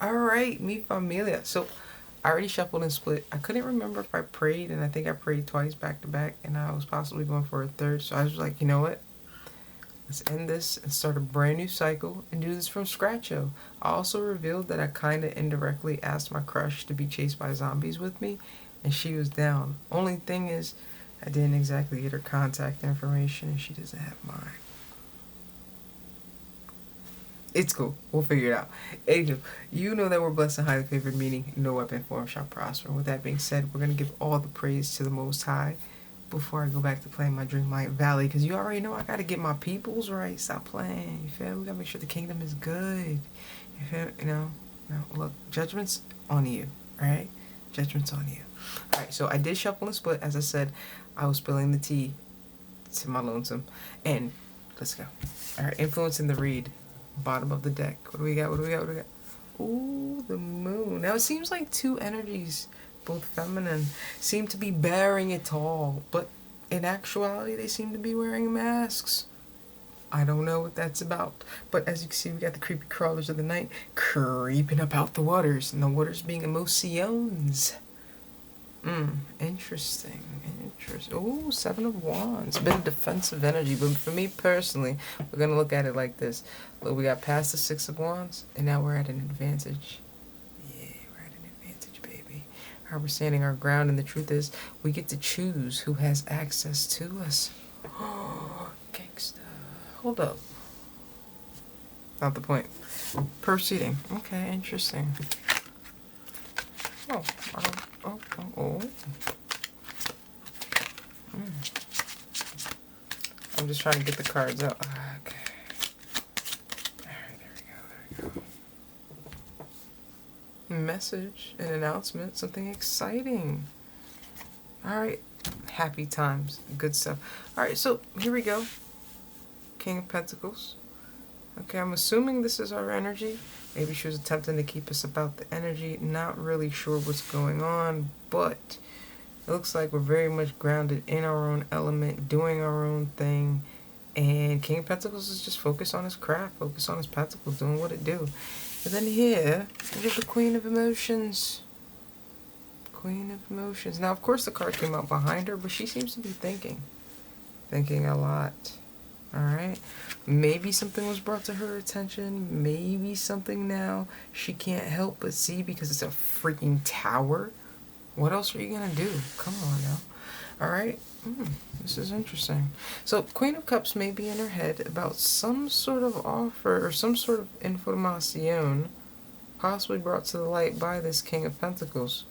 Alright, mi familia. So I already shuffled and split. I couldn't remember if I prayed, and I think I prayed twice back to back, and I was possibly going for a third. So I was like, you know what? Let's end this and start a brand new cycle and do this from scratch. I also revealed that I kind of indirectly asked my crush to be chased by zombies with me, and she was down. Only thing is, I didn't exactly get her contact information, and she doesn't have mine. It's cool. We'll figure it out. Anywho, you know that we're blessed and highly favored, meaning no weapon formed shall prosper. With that being said, we're going to give all the praise to the Most High before I go back to playing my Dreamlight Valley, because you already know I got to get my peoples right. Stop playing. You feel me? We got to make sure the kingdom is good. You feel me? You know? Now, look, judgment's on you, alright? Judgment's on you. Alright, so I did shuffle and split. As I said, I was spilling the tea to my lonesome. And let's go. Alright, influencing the read. Bottom of the deck. What do we got? What do we got? What do we got? Ooh, the moon. Now it seems like two energies, both feminine, seem to be bearing it all, but in actuality, they seem to be wearing masks. I don't know what that's about, but as you can see, we got the creepy crawlers of the night creeping about the waters, and the waters being emotions. Interesting. Oh, Seven of Wands. Bit of defensive energy, but for me personally, we're gonna look at it like this. Look, we got past the Six of Wands, and now we're at an advantage. Yeah, we're at an advantage, baby. How we're standing our ground, and the truth is, we get to choose who has access to us. Oh, gangsta. Hold up. Not the point. Proceeding. Okay, interesting. Oh, oh. I'm just trying to get the cards out. Okay. Alright, there we go. Message, an announcement, something exciting. Alright, happy times, good stuff. Alright, so here we go. King of Pentacles. Okay, I'm assuming this is our energy. Maybe she was attempting to keep us about the energy. Not really sure what's going on, but it looks like we're very much grounded in our own element, doing our own thing. And King of Pentacles is just focused on his craft, focused on his pentacles, doing what it do. And then here, we have the Queen of Emotions. Queen of Emotions. Now, of course, the card came out behind her, but she seems to be thinking. Thinking a lot. Alright? Maybe something was brought to her attention. Maybe something now she can't help but see because it's a freaking tower. What else are you gonna do? Come on now. Alright? This is interesting. So, Queen of Cups may be in her head about some sort of offer or some sort of information possibly brought to the light by this King of Pentacles.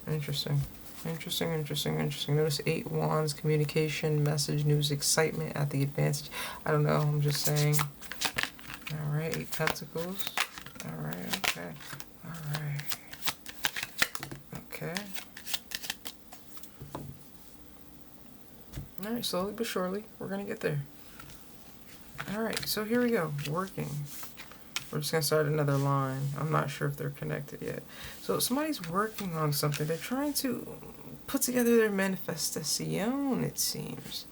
Interesting. Notice 8 Wands, communication, message, news, excitement at the advantage. I don't know, I'm just saying. Alright, 8 Pentacles. Alright, okay. Alright. Okay. Alright, slowly but surely, we're gonna get there. Alright, so here we go. Working. We're just gonna start another line. I'm not sure if they're connected yet. So somebody's working on something. They're trying to put together their manifestation, it seems.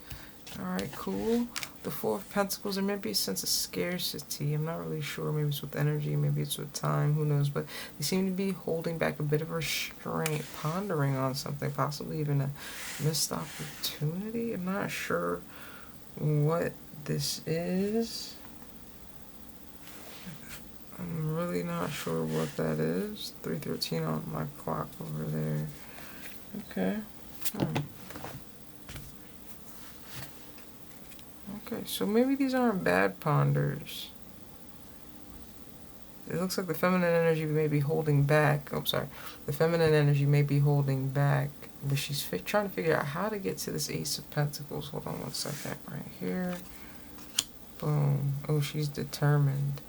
Alright, cool. The Four of Pentacles, there may be a sense of scarcity. I'm not really sure. Maybe it's with energy, maybe it's with time, who knows. But they seem to be holding back a bit of restraint, pondering on something, possibly even a missed opportunity. I'm not sure what this is. I'm really not sure what that is. 3:13 on my clock over there. Okay. Okay, so maybe these aren't bad ponders. It looks like the feminine energy may be holding back. Oh, sorry. The feminine energy may be holding back, but she's trying to figure out how to get to this Ace of Pentacles. Hold on one second. Right here. Boom. Oh, she's determined.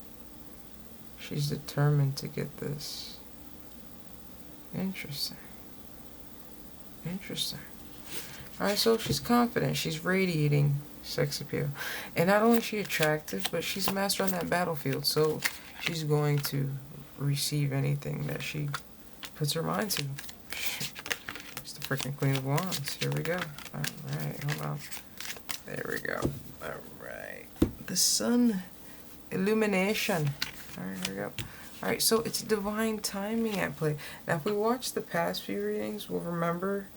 She's determined to get this. Interesting. Alright, so she's confident. She's radiating sex appeal. And not only is she attractive, but she's a master on that battlefield. So she's going to receive anything that she puts her mind to. She's the freaking Queen of Wands. Here we go. Alright, hold on. There we go. Alright. The sun illumination. Alright, here we go. Alright, so it's divine timing at play. Now, if we watch the past few readings, we'll remember,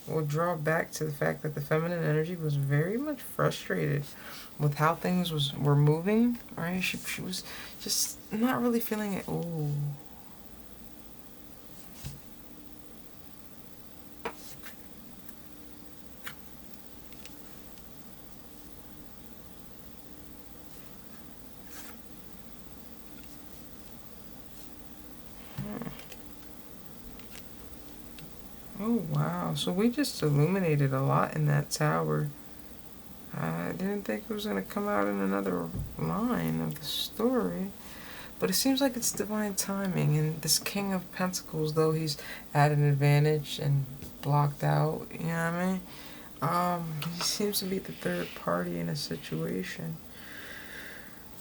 we'll draw back to the fact that the feminine energy was very much frustrated with how things were moving, right? She was just not really feeling it. Ooh. Oh, wow. So we just illuminated a lot in that tower. I didn't think it was going to come out in another line of the story. But it seems like it's divine timing. And this King of Pentacles, though he's at an advantage and blocked out, you know what I mean? He seems to be the third party in a situation.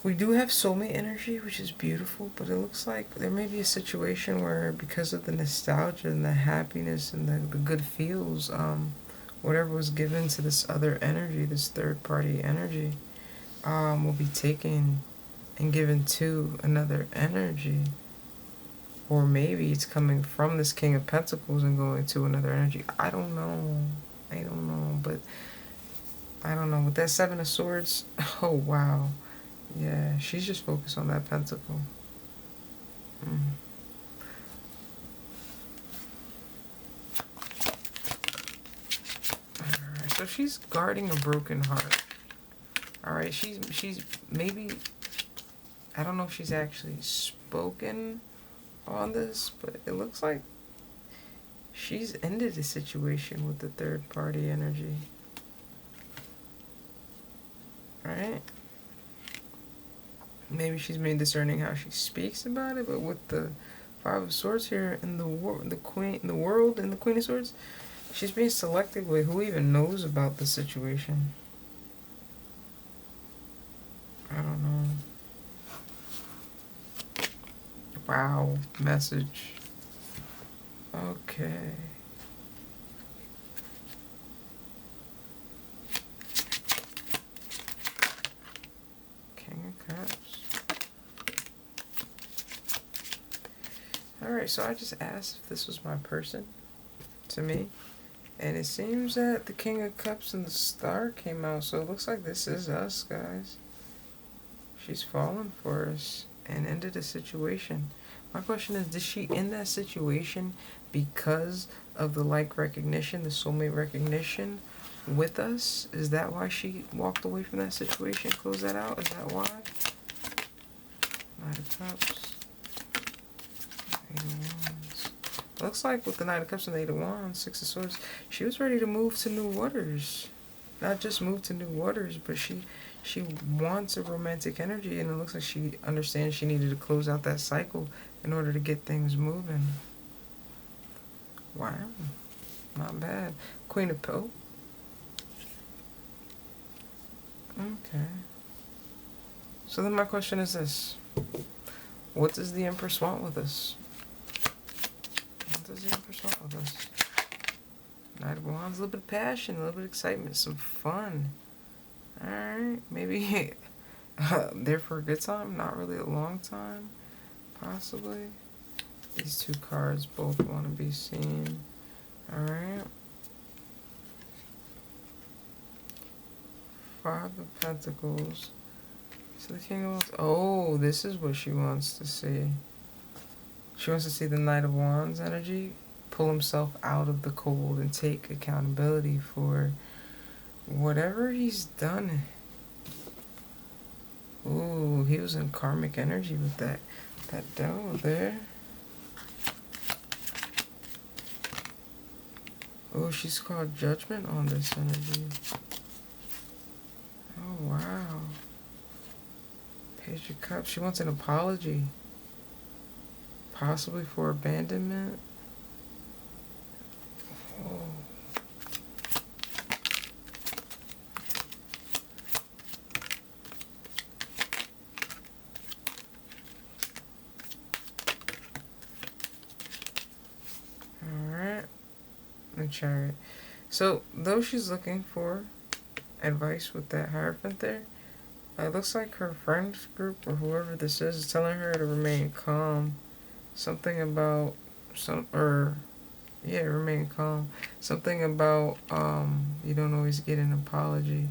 We do have soulmate energy, which is beautiful, but it looks like there may be a situation where, because of the nostalgia and the happiness and the good feels, whatever was given to this other energy, this third party energy, will be taken and given to another energy. Or maybe it's coming from this King of Pentacles and going to another energy. I don't know. But I don't know. With that Seven of Swords, oh wow. Yeah, she's just focused on that pentacle. Alright, so she's guarding a broken heart. Alright, she's maybe, I don't know if she's actually spoken on this, but it looks like she's ended a situation with the third party energy. Right? Maybe she's made discerning how she speaks about it, but with the Five of Swords here and the world and the Queen of Swords, she's being selective with who even knows about the situation. I don't know. Wow, message. Okay. King of Cups. Alright, so I just asked if this was my person to me. And it seems that the King of Cups and the Star came out. So it looks like this is us, guys. She's fallen for us and ended a situation. My question is, did she end that situation because of the like recognition, the soulmate recognition with us? Is that why she walked away from that situation, closed that out? Is that why? Knight of Cups. Eight of Wands. Looks like with the Knight of Cups and the Eight of Wands, Six of Swords, she was ready to move to new waters. Not just move to new waters, but she wants a romantic energy, and it looks like she understands she needed to close out that cycle in order to get things moving. Wow. Not bad. Queen of Pentacles. Okay. So then my question is this. What does the Empress want with us? What does the Empress want with us? Knight of Wands, a little bit of passion, a little bit of excitement, some fun. Alright, maybe there for a good time, not really a long time, possibly. These two cards both want to be seen. Alright. Five of Pentacles. So the King of Wands. Oh, this is what she wants to see. She wants to see the Knight of Wands energy pull himself out of the cold and take accountability for whatever he's done. Ooh, he was in karmic energy with that devil there. Oh, she's called Judgment on this energy. Oh, wow. Page of Cups. She wants an apology. Possibly for abandonment. Oh. Alright. The Chariot. So, though she's looking for advice with that Hierophant there, It looks like her friends group or whoever this is telling her to remain calm. Something about remain calm. Something about you don't always get an apology.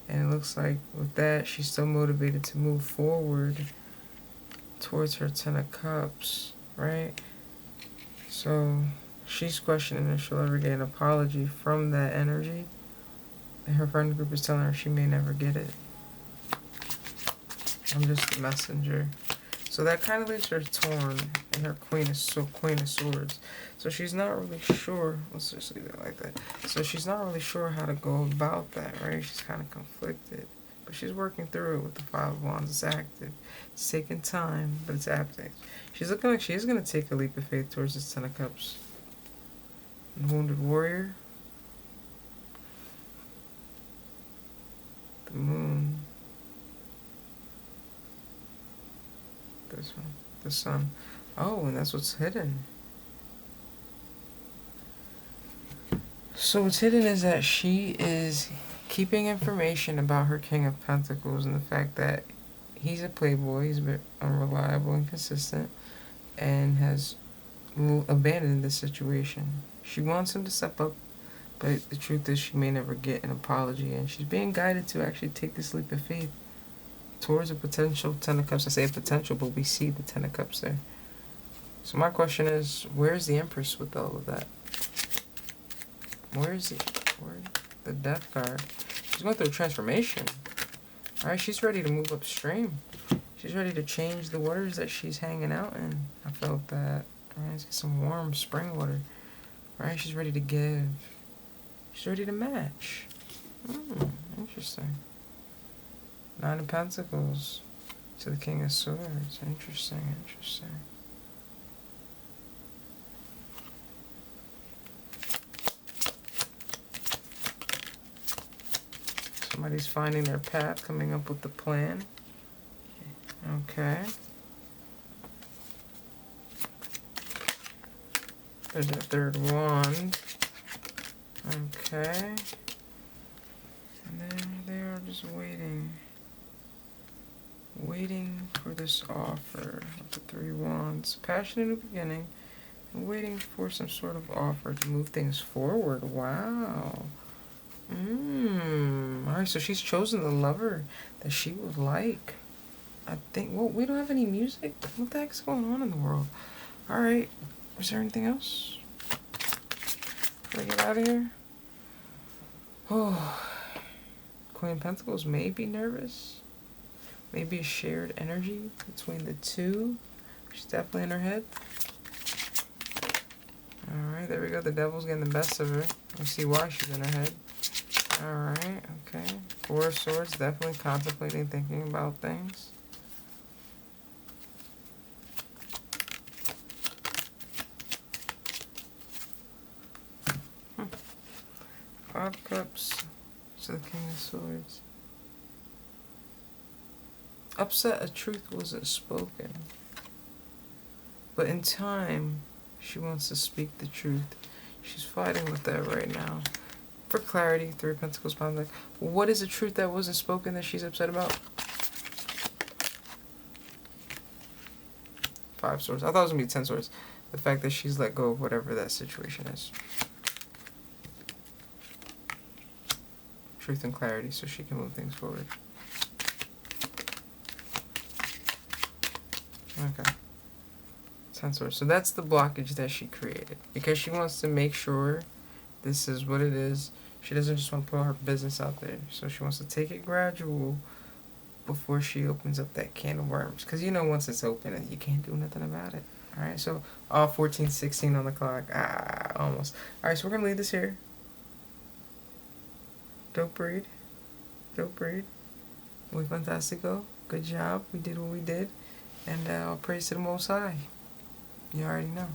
And it looks like with that she's still motivated to move forward towards her Ten of Cups, right? So she's questioning if she'll ever get an apology from that energy. And her friend group is telling her she may never get it. I'm just the messenger. So that kind of leaves her torn in her Queen of Swords. So she's not really sure. Let's just leave it like that. So she's not really sure how to go about that, right? She's kind of conflicted. But she's working through it with the Five of Wands. It's active. It's taking time, but it's active. She's looking like she is going to take a leap of faith towards this Ten of Cups. Wounded Warrior. The Moon. This one. The Sun. Oh, and that's what's hidden. So what's hidden is that she is keeping information about her King of Pentacles and the fact that he's a playboy, he's a bit unreliable and inconsistent, and has abandoned the situation. She wants him to step up, but the truth is she may never get an apology, and she's being guided to actually take this leap of faith towards a potential Ten of Cups. I say potential, but we see the Ten of Cups there. So my question is, where's the Empress with all of that? Where is the Death card? She's going through a transformation. Alright, she's ready to move upstream. She's ready to change the waters that she's hanging out in. I felt that. Alright, let's get some warm spring water. Alright, she's ready to give. She's ready to match. Interesting. Nine of Pentacles to the King of Swords. Interesting. Somebody's finding their path, coming up with the plan. Okay. There's that third wand. Okay. And then they are just waiting. Waiting for this offer of the three wands. Passionate in the beginning. And waiting for some sort of offer to move things forward. Wow. Alright, so she's chosen the lover that she would like. I think, well, we don't have any music. What the heck's going on in the world? Alright, is there anything else? Can I get out of here? Oh, Queen of Pentacles may be nervous. Maybe a shared energy between the two. She's definitely in her head. Alright, there we go. The Devil's getting the best of her. Let's see why she's in her head. Alright, okay. Four of Swords, definitely contemplating, thinking about things. Five Cups to the King of Swords. Upset a truth wasn't spoken. But in time, she wants to speak the truth. She's fighting with that right now. For clarity, Three of Pentacles, bottom deck. What is the truth that wasn't spoken that she's upset about? Five Swords. I thought it was going to be 10 Swords. The fact that she's let go of whatever that situation is. Truth and clarity, so she can move things forward. Okay. 10 Swords. So that's the blockage that she created. Because she wants to make sure this is what it is. She doesn't just want to put her business out there. So she wants to take it gradual before she opens up that can of worms. Because you know once it's open, you can't do nothing about it. Alright, so 14:16 on the clock. Almost. Alright, so we're going to leave this here. Dope breed. Dope breed. Muy fantastico. Good job. We did what we did. And praise to the Most High. You already know.